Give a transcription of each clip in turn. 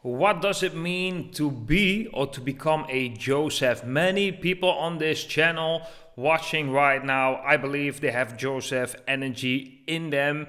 What does it mean to be or to become a Joseph? Many people on this channel watching right now, I believe they have Joseph energy in them.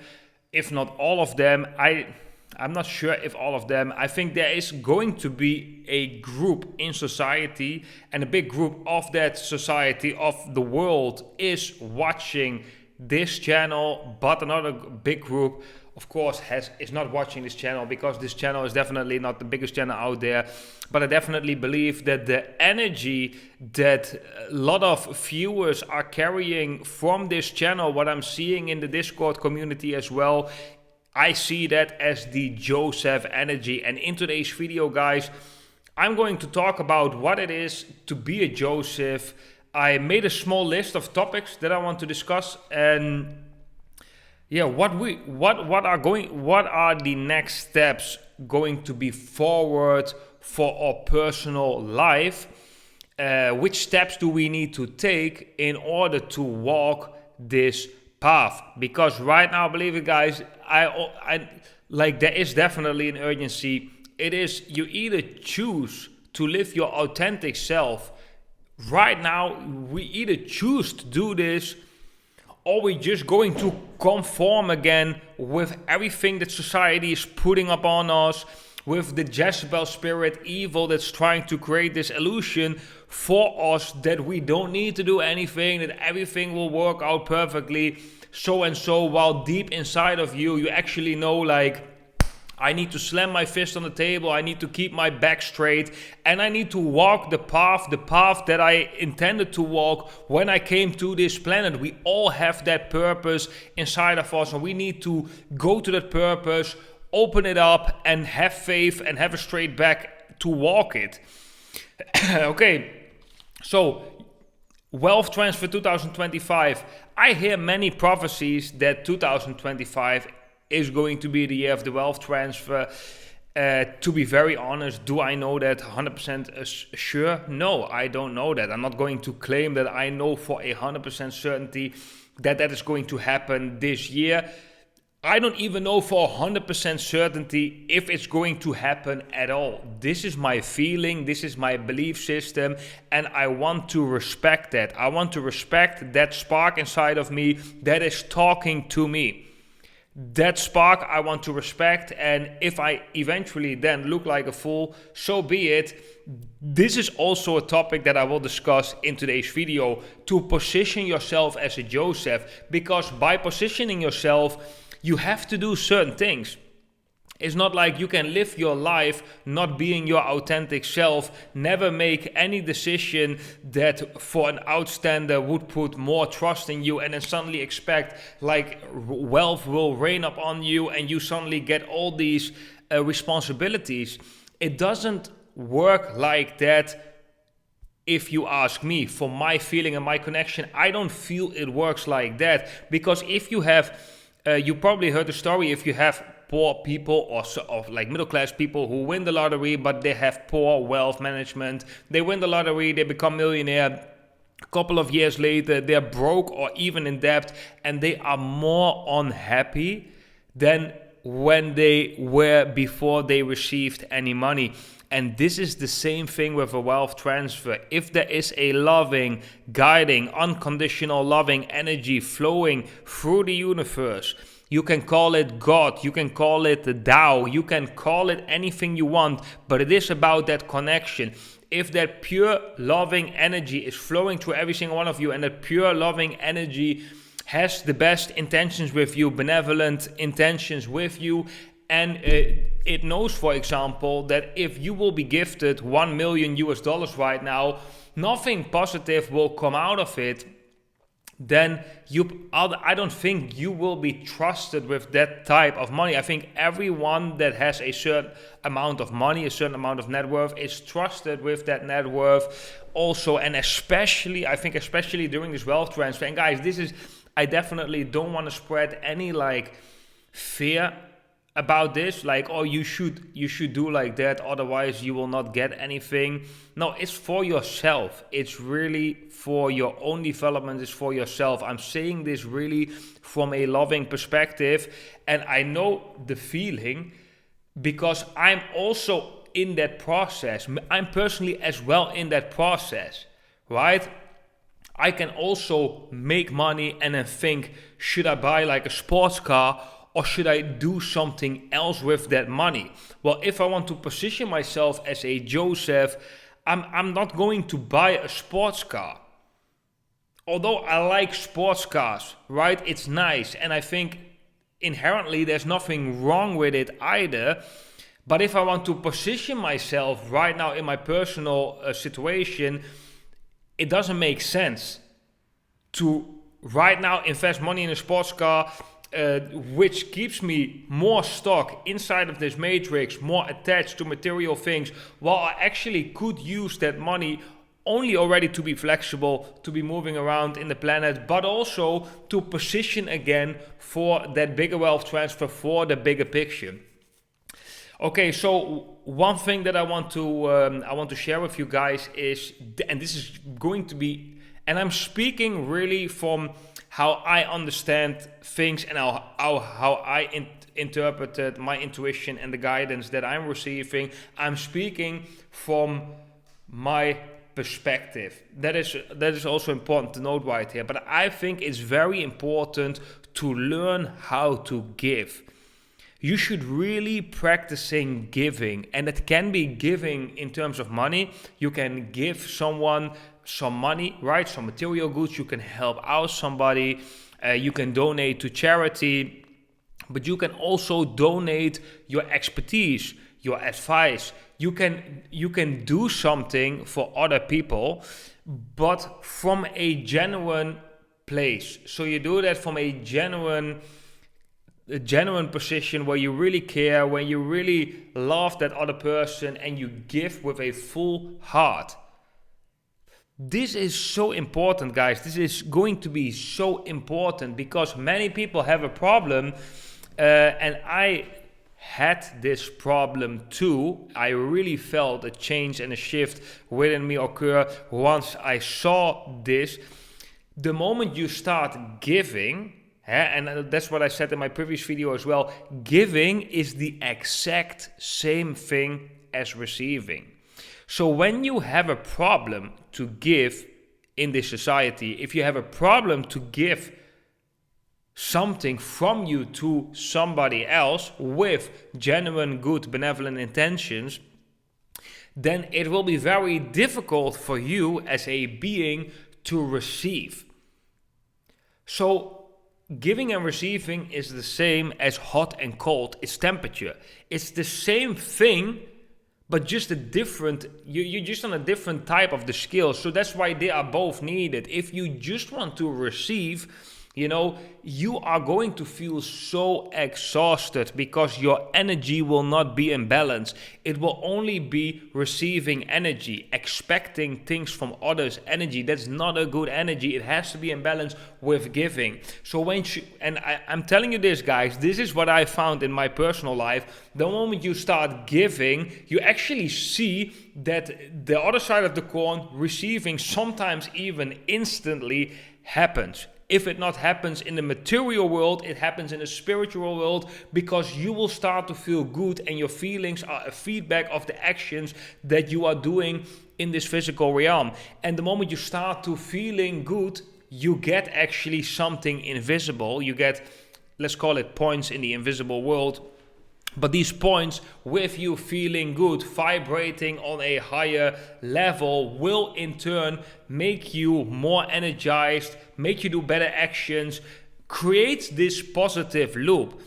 If not all of them, I'm not sure if all of them. I think there is going to be a group in society, and a big group of that society, of the world, is watching this channel, but another big group, of course, is not watching this channel, because this channel is definitely not the biggest channel out there. But I definitely believe that the energy that a lot of viewers are carrying from this channel, what I'm seeing in the Discord community as well, I see that as the Joseph energy. And in today's video, guys, I'm going to talk about what it is to be a Joseph. I made a small list of topics that I want to discuss, and yeah, what are the next steps going to be forward for our personal life? Which steps do we need to take in order to walk this path? Because right now, believe it, guys, I like, there is definitely an urgency. It is, you either choose to live your authentic self. Right now, we either choose to do this, or we're just going to conform again with everything that society is putting upon us, with the Jezebel spirit, evil, that's trying to create this illusion for us that we don't need to do anything, that everything will work out perfectly, so and so, while deep inside of you, you actually know, like, I need to slam my fist on the table, I need to keep my back straight, and I need to walk the path that I intended to walk when I came to this planet. We all have that purpose inside of us, and we need to go to that purpose, open it up, and have faith and have a straight back to walk it. Okay, so wealth transfer 2025. I hear many prophecies that 2025 is going to be the year of the wealth transfer. To be very honest, do I know that 100% sure? No, I don't know that. I'm not going to claim that I know for 100% certainty that that is going to happen this year. I don't even know for 100% certainty if it's going to happen at all. This is my feeling, this is my belief system, and I want to respect that. I want to respect that spark inside of me that is talking to me. That spark I want to respect, and if I eventually then look like a fool, so be it. This is also a topic that I will discuss in today's video, to position yourself as a Joseph, because by positioning yourself, you have to do certain things. It's not like you can live your life not being your authentic self, never make any decision that for an outstander would put more trust in you, and then suddenly expect like wealth will rain upon you and you suddenly get all these responsibilities. It doesn't work like that. If you ask me, for my feeling and my connection, I don't feel it works like that. Because if you have, you probably heard the story, if you have poor people or like middle class people who win the lottery, but they have poor wealth management. They win the lottery, they become millionaire. A couple of years later, they're broke or even in debt, and they are more unhappy than when they were before they received any money. And this is the same thing with a wealth transfer. If there is a loving, guiding, unconditional loving energy flowing through the universe, you can call it God, you can call it the Tao, you can call it anything you want, but it is about that connection. If that pure loving energy is flowing through every single one of you, and that pure loving energy has the best intentions with you, benevolent intentions with you, and it knows, for example, that if you will be gifted $1 million right now, nothing positive will come out of it, then I don't think you will be trusted with that type of money. I think everyone that has a certain amount of money, a certain amount of net worth, is trusted with that net worth also. And especially, I think especially during this wealth transfer. And guys, I definitely don't want to spread any like fear about this, like, oh, you should do like that, otherwise you will not get anything. No, it's for yourself. It's really for your own development. It's for yourself. I'm saying this really from a loving perspective, and I know the feeling because I'm also in that process. I'm personally as well in that process, right? I can also make money and then think, should I buy like a sports car or should I do something else with that money? Well, if I want to position myself as a Joseph, I'm not going to buy a sports car. Although I like sports cars, right? It's nice. And I think inherently there's nothing wrong with it either. But if I want to position myself right now in my personal situation, it doesn't make sense to right now invest money in a sports car, which keeps me more stuck inside of this matrix, more attached to material things, while I actually could use that money only already to be flexible, to be moving around in the planet, but also to position again for that bigger wealth transfer, for the bigger picture. Okay, so one thing that I want to share with you guys is, and this is going to be, and I'm speaking really from how I understand things and how I interpreted my intuition and the guidance that I'm receiving. I'm speaking from my perspective. That is also important to note right here. But I think it's very important to learn how to give. You should really practicing giving, and it can be giving in terms of money. You can give someone some money, right? Some material goods. You can help out somebody. You can donate to charity, but you can also donate your expertise, your advice. You can do something for other people, but from a genuine place. So you do that from a genuine position where you really care, when you really love that other person, and you give with a full heart. This is so important, guys. This is going to be so important because many people have a problem, and I had this problem too. I really felt a change and a shift within me occur once I saw this. The moment you start giving, and that's what I said in my previous video as well, giving is the exact same thing as receiving. So when you have a problem to give in this society, if you have a problem to give something from you to somebody else with genuine, good, benevolent intentions, then it will be very difficult for you as a being to receive. So giving and receiving is the same as hot and cold. It's temperature. It's the same thing, but just a different, you're just on a different type of the scale. So that's why they are both needed. If you just want to receive, you are going to feel so exhausted because your energy will not be in balance. It will only be receiving energy, expecting things from others' energy. That's not a good energy. It has to be in balance with giving. So I'm telling you this, guys, this is what I found in my personal life. The moment you start giving, you actually see that the other side of the coin, receiving, sometimes even instantly happens. If it not happens in the material world, it happens in the spiritual world, because you will start to feel good and your feelings are a feedback of the actions that you are doing in this physical realm. And the moment you start to feeling good, you get actually something invisible. You get, let's call it points in the invisible world. But these points, with you feeling good, vibrating on a higher level, will in turn make you more energized, make you do better actions, create this positive loop.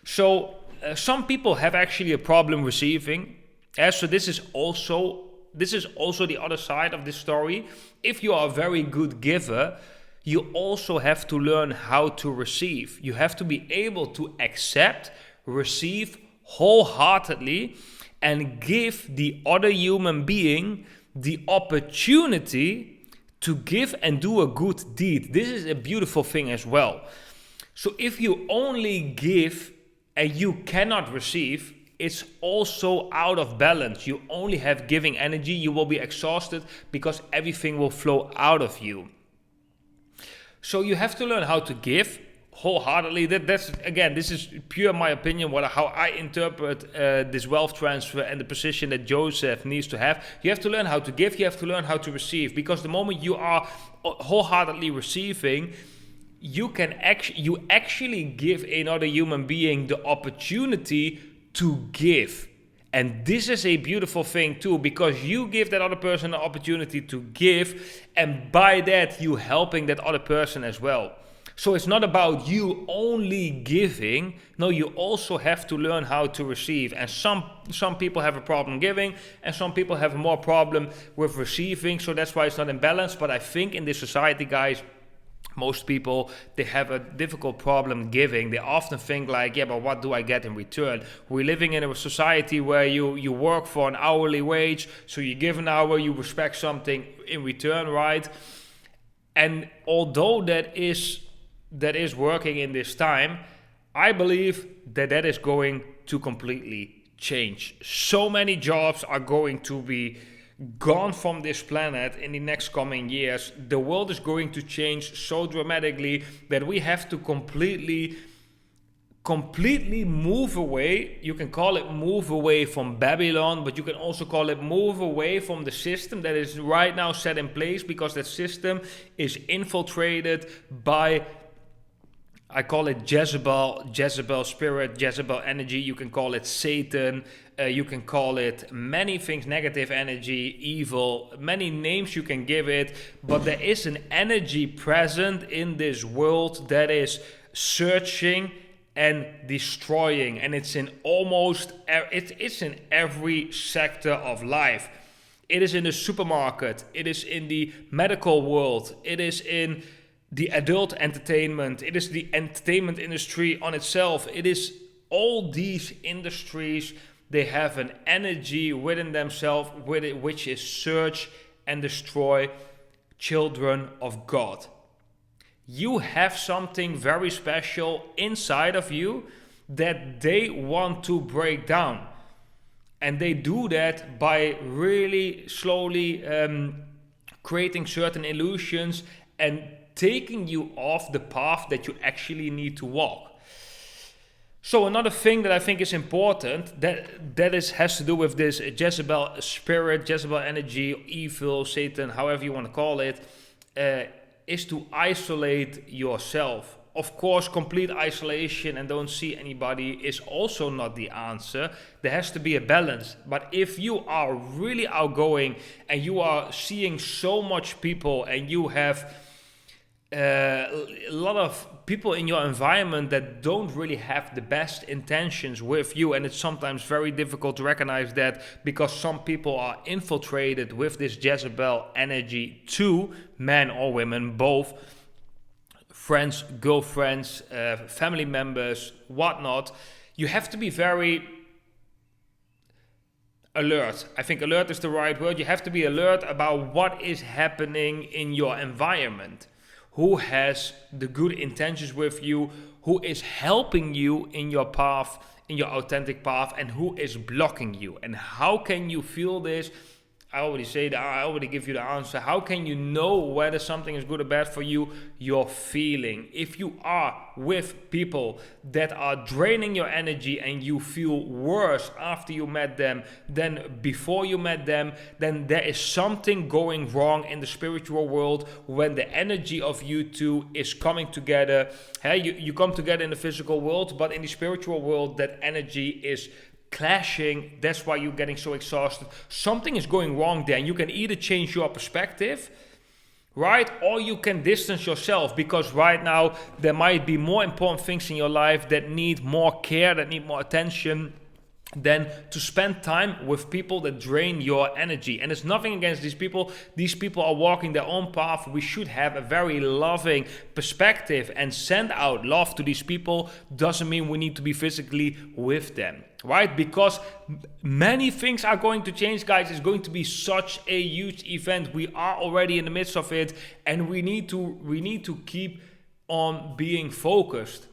So some people have actually a problem receiving. So this is also the other side of this story. If you are a very good giver, you also have to learn how to receive. You have to be able to accept, receive wholeheartedly, and give the other human being the opportunity to give and do a good deed. This is a beautiful thing as well. So if you only give and you cannot receive, it's also out of balance. You only have giving energy. You will be exhausted because everything will flow out of you. So you have to learn how to give, wholeheartedly. That's again, this is pure my opinion, how I interpret this wealth transfer and the position that Joseph needs to have. You have to learn how to give, you have to learn how to receive, because the moment you are wholeheartedly receiving, you actually give another human being the opportunity to give. And this is a beautiful thing too, because you give that other person the opportunity to give, and by that you helping that other person as well. So it's not about you only giving. No, you also have to learn how to receive. And some people have a problem giving, and some people have more problem with receiving. So that's why it's not in balance. But I think in this society, guys, most people, they have a difficult problem giving. They often think like, yeah, but what do I get in return? We're living in a society where you work for an hourly wage. So you give an hour, you expect something in return, right? And although that is working in this time, I believe that is going to completely change. So many jobs are going to be gone from this planet in the next coming years. The world is going to change so dramatically that we have to completely move away. You can call it move away from Babylon, but you can also call it move away from the system that is right now set in place, because that system is infiltrated by, I call it Jezebel spirit, Jezebel energy. You can call it Satan. You can call it many things, negative energy, evil, many names you can give it. But there is an energy present in this world that is searching and destroying. And it's in it's in every sector of life. It is in the supermarket. It is in the medical world. It is in the adult entertainment, it is the entertainment industry on itself. It is all these industries, they have an energy within themselves which is search and destroy children of God. You have something very special inside of you that they want to break down. And they do that by really slowly creating certain illusions and taking you off the path that you actually need to walk. So another thing that I think is important, that has to do with this Jezebel spirit, Jezebel energy, evil, Satan, however you want to call it, is to isolate yourself. Of course, complete isolation and don't see anybody is also not the answer. There has to be a balance. But if you are really outgoing and you are seeing so much people and you have a lot of people in your environment that don't really have the best intentions with you, and it's sometimes very difficult to recognize that, because some people are infiltrated with this Jezebel energy too, men or women, both, friends, girlfriends, family members, whatnot. You have to be very alert. I think alert is the right word. You have to be alert about what is happening in your environment. Who has the good intentions with you, who is helping you in your path, in your authentic path, and who is blocking you. And how can you feel this? I already give you the answer. How can you know whether something is good or bad for you? Your feeling. If you are with people that are draining your energy and you feel worse after you met them than before you met them, then there is something going wrong in the spiritual world when the energy of you two is coming together. Hey, you come together in the physical world, but in the spiritual world, that energy is clashing. That's why you're getting so exhausted. Something is going wrong there, and you can either change your perspective, right, or you can distance yourself, because right now there might be more important things in your life that need more care, that need more attention, than to spend time with people that drain your energy. And it's nothing against these people. These people are walking their own path. We should have a very loving perspective and send out love to these people. Doesn't mean we need to be physically with them, right? Because many things are going to change, guys. It's going to be such a huge event. We are already in the midst of it, and we need to keep on being focused.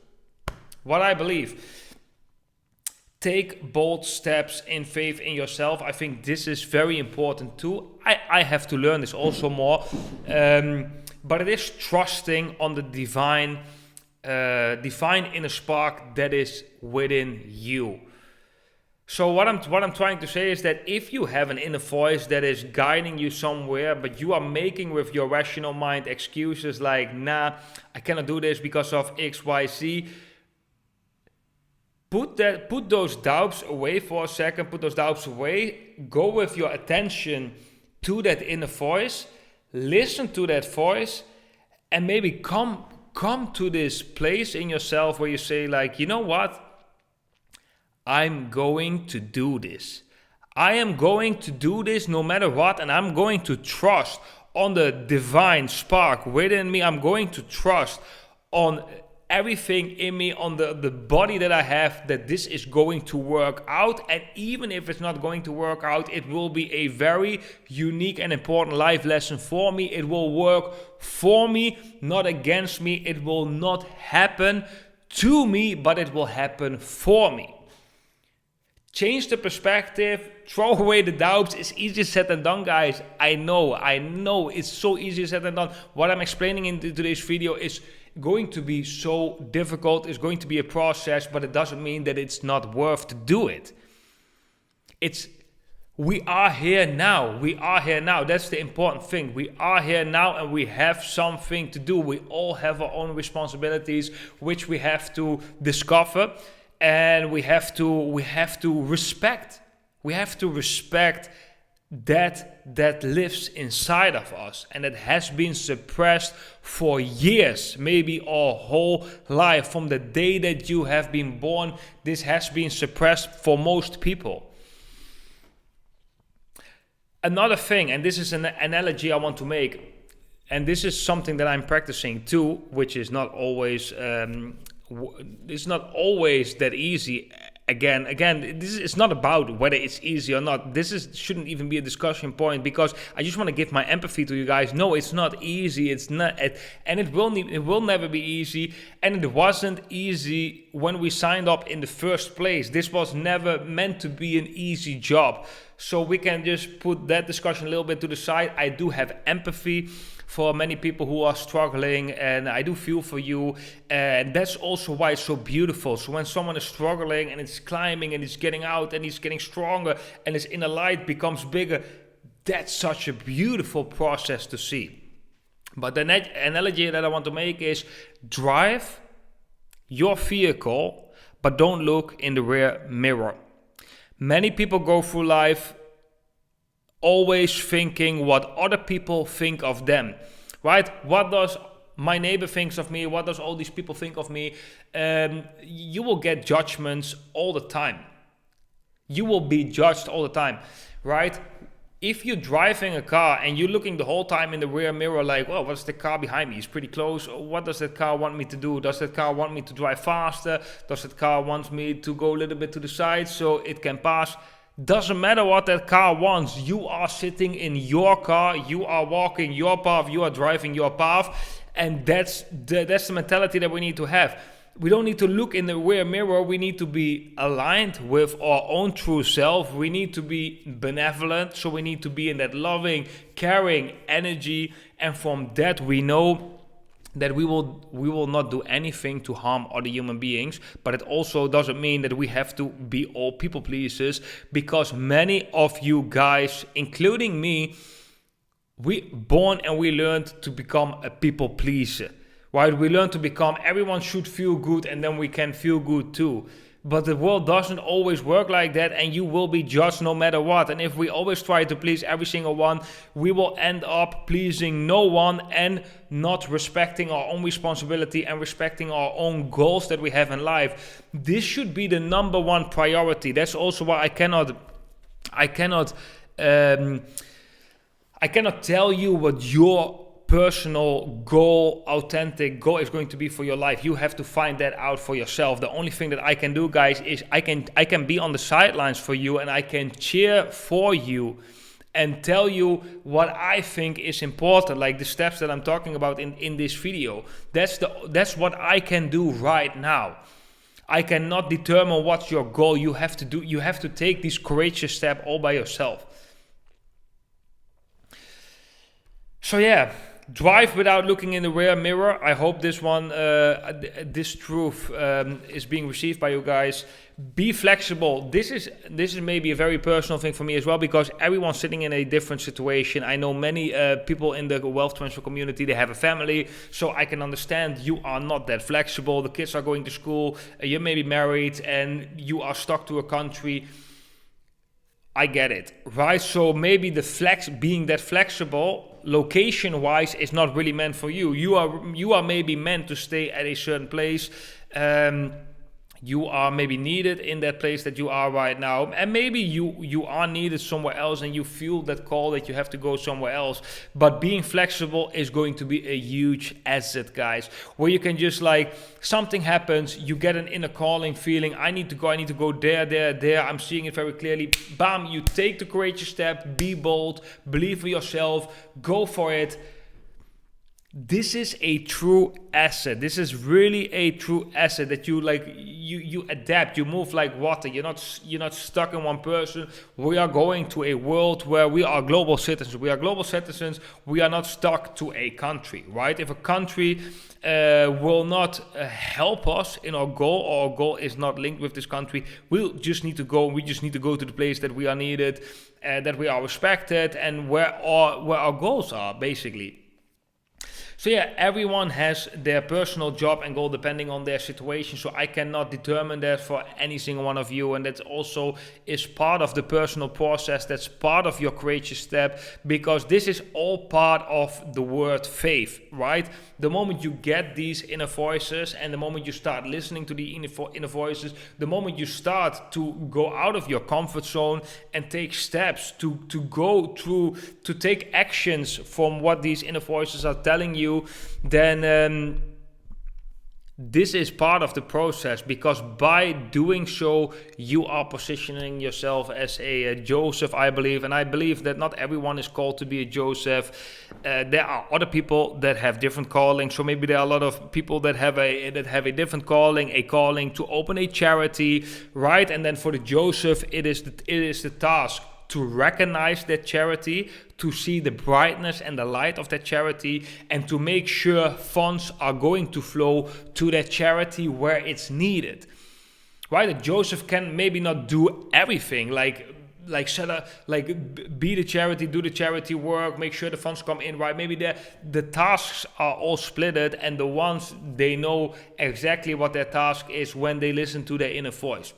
What I believe. Take bold steps in faith in yourself. I think this is very important too. I have to learn this also more. But it is trusting on the divine divine inner spark that is within you. So what I'm trying to say is that if you have an inner voice that is guiding you somewhere, but you are making with your rational mind excuses like, nah, I cannot do this because of X, Y, Z, put those doubts away for a second, put those doubts away, go with your attention to that inner voice, listen to that voice, and maybe come to this place in yourself where you say like, you know what? I'm going to do this. I am going to do this no matter what, and I'm going to trust on the divine spark within me. I'm going to trust on everything in me, on the body that I have, that this is going to work out. And even if it's not going to work out, it will be a very unique and important life lesson for me. It will work for me, not against me. It will not happen to me, but it will happen for me. Change the perspective, throw away the doubts. It's easier said than done, guys. I know, it's so easier said than done. What I'm explaining in today's video is going to be so difficult. It's going to be a process, but it doesn't mean that it's not worth to do it. We are here now. We are here now. That's the important thing. We are here now and we have something to do. We all have our own responsibilities, which we have to discover. And we have to respect. We have to respect that lives inside of us and that has been suppressed for years, maybe our whole life. From the day that you have been born, this has been suppressed for most people. Another thing, and this is an analogy I want to make, and this is something that I'm practicing too, which is not always it's not always that easy. Again, it's not about whether it's easy or not. Shouldn't even be a discussion point, because I just want to give my empathy to you guys. No, it's not easy. It's not, and it will never be easy. And it wasn't easy when we signed up in the first place. This was never meant to be an easy job. So we can just put that discussion a little bit to the side. I do have empathy for many people who are struggling, and I do feel for you, and that's also why it's so beautiful. So when someone is struggling and it's climbing and it's getting out and he's getting stronger and his inner light becomes bigger, that's such a beautiful process to see. But the analogy that I want to make is drive your vehicle, but don't look in the rear mirror. Many people go through life always thinking what other people think of them, right? What does my neighbor thinks of me? What does all these people think of me? You will get judgments all the time. You will be judged all the time, right? If you're driving a car and you're looking the whole time in the rear mirror like, well, what's the car behind me? It's pretty close. What does that car want me to do? Does that car want me to drive faster? Does that car want me to go a little bit to the side so it can pass? Doesn't matter what that car wants. You are sitting in your car, you are walking your path, you are driving your path, and that's the mentality that we need to have. We don't need to look in the rear mirror. We need to be aligned with our own true self. We need to be benevolent, so we need to be in that loving, caring energy, and from that we know that we will not do anything to harm other human beings. But it also doesn't mean that we have to be all people pleasers, because many of you guys, including me, we born and we learned to become a people pleaser, right? We learned to become everyone should feel good and then we can feel good too. But the world doesn't always work like that, and you will be judged no matter what. And if we always try to please every single one, we will end up pleasing no one and not respecting our own responsibility and respecting our own goals that we have in life. This should be the number one priority. That's also why I cannot tell you what your personal goal, authentic goal is going to be for your life. You have to find that out for yourself. The only thing that I can do, guys, is I can be on the sidelines for you, and I can cheer for you and tell you what I think is important, like the steps that I'm talking about in this video. That's what I can do right now. I cannot determine what's your goal. You have to do. You have to take this courageous step all by yourself. So yeah. Drive without looking in the rear mirror. I hope this one, this truth is being received by you guys. Be flexible. This is maybe a very personal thing for me as well, because everyone's sitting in a different situation. I know many people in the wealth transfer community, they have a family, so I can understand you are not that flexible. The kids are going to school, you may be married, and you are stuck to a country. I get it, right? So maybe being that flexible, location-wise, is not really meant for you. You are maybe meant to stay at a certain place. You are maybe needed in that place that you are right now, and maybe you are needed somewhere else, and you feel that call that you have to go somewhere else. But being flexible is going to be a huge asset, guys, where you can just, like, something happens, you get an inner calling feeling, I need to go there, I'm seeing it very clearly, bam, you take the courageous step, be bold, believe in yourself, go for it. This is a true asset. This is really a true asset, that you adapt, you move like water. You're not stuck in one person. We are going to a world where we are global citizens. We are not stuck to a country, right? If a country will not help us in our goal, or our goal is not linked with this country, we just need to go to the place that we are needed, that we are respected, and where our goals are, basically. So yeah, everyone has their personal job and goal depending on their situation. So I cannot determine that for any single one of you. And that also is part of the personal process. That's part of your courageous step, because this is all part of the word faith, right? The moment you get these inner voices, and the moment you start listening to the inner voices, the moment you start to go out of your comfort zone and take steps to go through, to take actions from what these inner voices are telling you, then this is part of the process, because by doing so, you are positioning yourself as a Joseph, I believe. And I believe that not everyone is called to be a Joseph. There are other people that have different callings. So maybe there are a lot of people that have a different calling, a calling to open a charity, right? And then for the Joseph, it is the task to recognize that charity, to see the brightness and the light of that charity, and to make sure funds are going to flow to that charity where it's needed. Right? Joseph can maybe not do everything, like be the charity, do the charity work, make sure the funds come in, right? Maybe the tasks are all splitted, and the ones, they know exactly what their task is when they listen to their inner voice.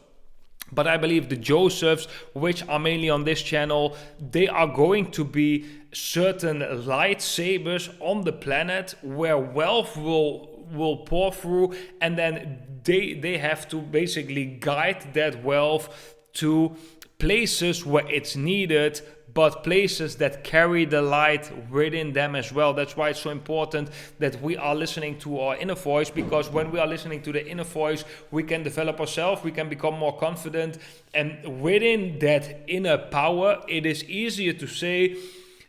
But I believe the Josephs, which are mainly on this channel, they are going to be certain lightsabers on the planet where wealth will pour through, and then they have to basically guide that wealth to places where it's needed, but places that carry the light within them as well. That's why it's so important that we are listening to our inner voice, because when we are listening to the inner voice, we can develop ourselves, we can become more confident, and within that inner power, it is easier to say,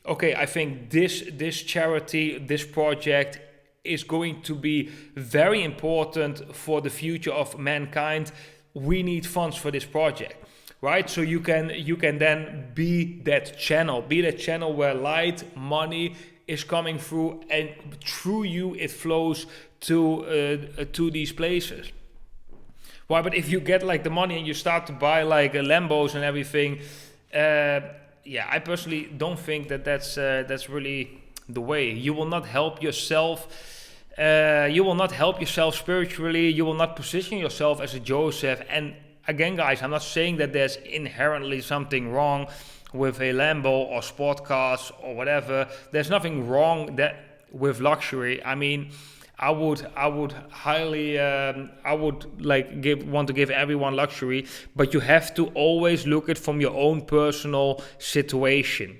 okay, I think this charity, this project is going to be very important for the future of mankind. We need funds for this project. Right, so you can then be that channel where light, money is coming through, and through you it flows to these places. Why? But if you get like the money and you start to buy like Lambos and everything, I personally don't think that's really the way. You will not help yourself. You will not help yourself spiritually. You will not position yourself as a Joseph. And again, guys, I'm not saying that there's inherently something wrong with a Lambo or sport cars or whatever. There's nothing wrong with luxury. I mean, I would highly, want to give everyone luxury, but you have to always look at from your own personal situation.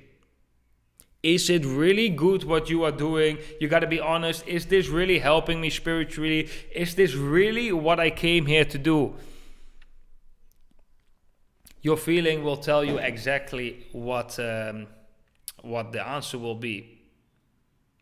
Is it really good what you are doing? You got to be honest. Is this really helping me spiritually? Is this really what I came here to do? Your feeling will tell you exactly what the answer will be.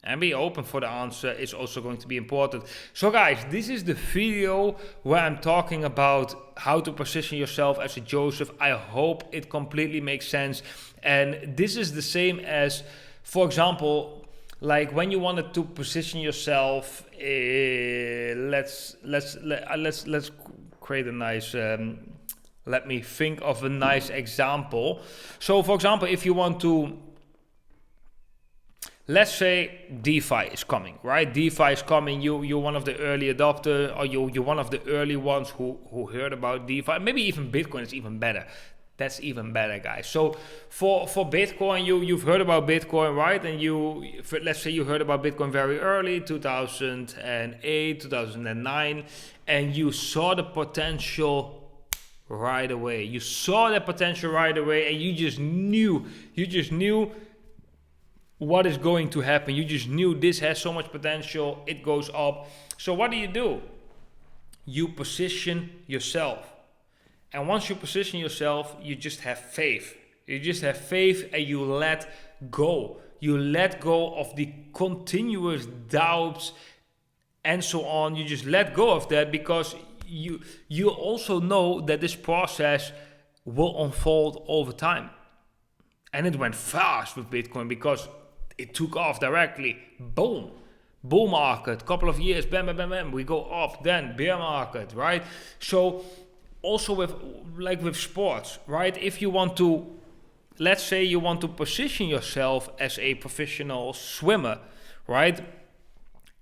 And be open for the answer is also going to be important. So guys, this is the video where I'm talking about how to position yourself as a Joseph. I hope it completely makes sense. And this is the same as, for example, like when you wanted to position yourself, let's create a nice. Let me think of a nice example. So, for example, if you want to, let's say DeFi is coming, right? DeFi is coming. You're one of the early adopters, or you're one of the early ones who heard about DeFi. Maybe even Bitcoin is even better. That's even better, guys. So for Bitcoin, you've heard about Bitcoin, right? And let's say you heard about Bitcoin very early, 2008, 2009, and you saw the potential right away. You saw the potential right away, and you just knew what is going to happen. You just knew this has so much potential, it goes up. So what do? You position yourself. And once you position yourself, you just have faith. You just have faith, and you let go. You let go of the continuous doubts and so on. You just let go of that, because you also know that this process will unfold over time. And it went fast with Bitcoin because it took off directly. Boom. Bull market, couple of years, bam, bam, bam, bam. We go up, then bear market, right? So also with sports, right? If you want to, let's say you want to position yourself as a professional swimmer, right?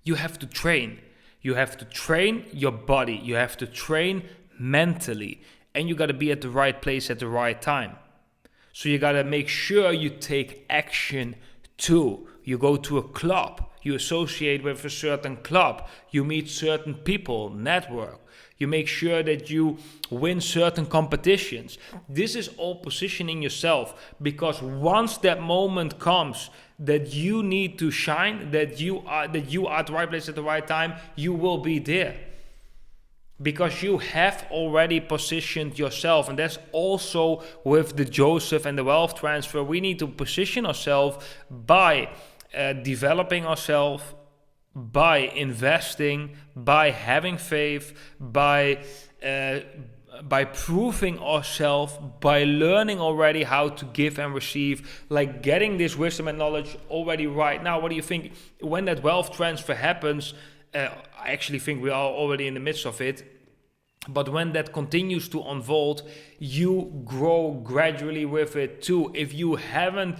You have to train. You have to train your body. You have to train mentally. And you got to be at the right place at the right time. So you got to make sure you take action too. You go to a club. You associate with a certain club. You meet certain people, network. You make sure that you win certain competitions. This is all positioning yourself, because once that moment comes that you need to shine, that you are at the right place at the right time, you will be there. Because you have already positioned yourself. And that's also with the Joseph and the wealth transfer. We need to position ourselves by developing ourselves, by investing, by having faith, by proving ourselves, by learning already how to give and receive, like getting this wisdom and knowledge already right now. What do you think when that wealth transfer happens? I actually think we are already in the midst of it. But when that continues to unfold, you grow gradually with it too. If you haven't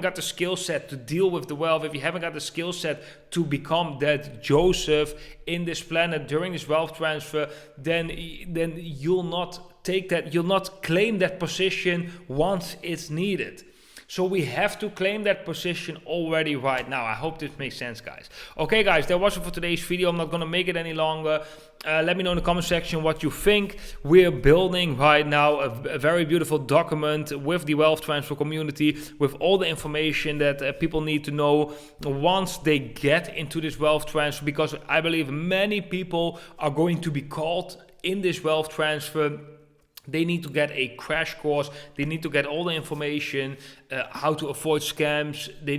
got the skill set to deal with the wealth, if you haven't got the skill set to become that Joseph in this planet during this wealth transfer, then you'll not take that, you'll not claim that position once it's needed. So we have to claim that position already right now. I hope this makes sense, guys. Okay, guys, that was it for today's video. I'm not going to make it any longer. Let me know in the comment section what you think. We're building right now a very beautiful document with the wealth transfer community, with all the information that people need to know once they get into this wealth transfer, because I believe many people are going to be called in this wealth transfer. They need to get a crash course. They need to get all the information, how to avoid scams. They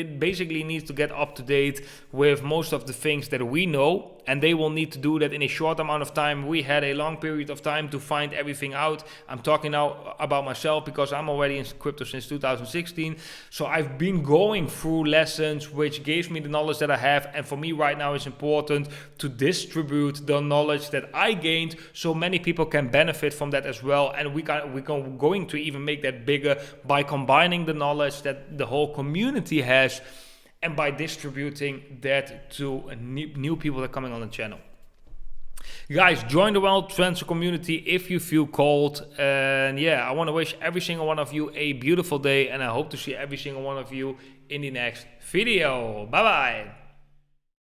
basically need to get up to date with most of the things that we know, and they will need to do that in a short amount of time. We had a long period of time to find everything out. I'm talking now about myself because I'm already in crypto since 2016. So I've been going through lessons which gave me the knowledge that I have, and for me right now it's important to distribute the knowledge that I gained so many people can benefit from that as well. And we're going to even make that bigger by combining the knowledge that the whole community has and by distributing that to new people that are coming on the channel. Guys, join the wealth transfer community if you feel called. And yeah, I want to wish every single one of you a beautiful day, and I hope to see every single one of you in the next video. Bye bye.